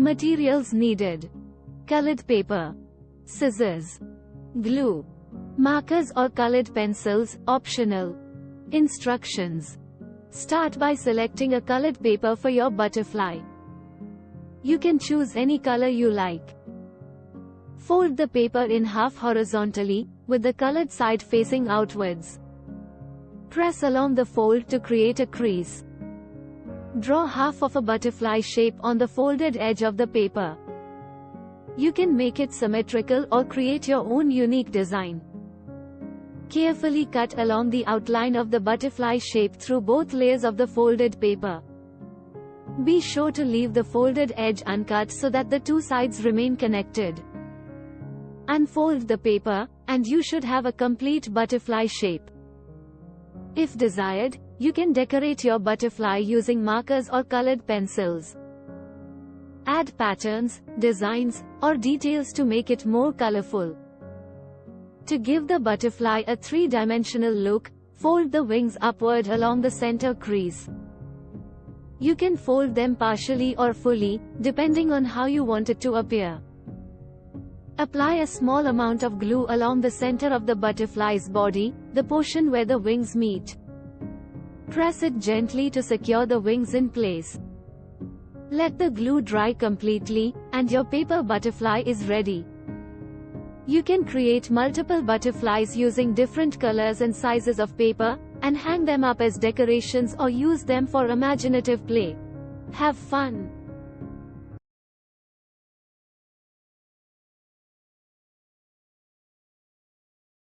Materials needed: colored paper, scissors, glue, markers or colored pencils, optional. Instructions: start by selecting a colored paper for your butterfly. You can choose any color you like. Fold the paper in half horizontally, with the colored side facing outwards. Press along the fold to create a crease. Draw half of a butterfly shape on the folded edge of the paper. You can make it symmetrical or create your own unique design. Carefully cut along the outline of the butterfly shape through both layers of the folded paper. Be sure to leave the folded edge uncut so that the two sides remain connected. Unfold the paper, and you should have a complete butterfly shape. If desired, you can decorate your butterfly using markers or colored pencils. Add patterns, designs, or details to make it more colorful. To give the butterfly a three-dimensional look, fold the wings upward along the center crease. You can fold them partially or fully, depending on how you want it to appear. Apply a small amount of glue along the center of the butterfly's body, the portion where the wings meet. Press it gently to secure the wings in place. Let the glue dry completely, and your paper butterfly is ready. You can create multiple butterflies using different colors and sizes of paper, and hang them up as decorations or use them for imaginative play. Have fun!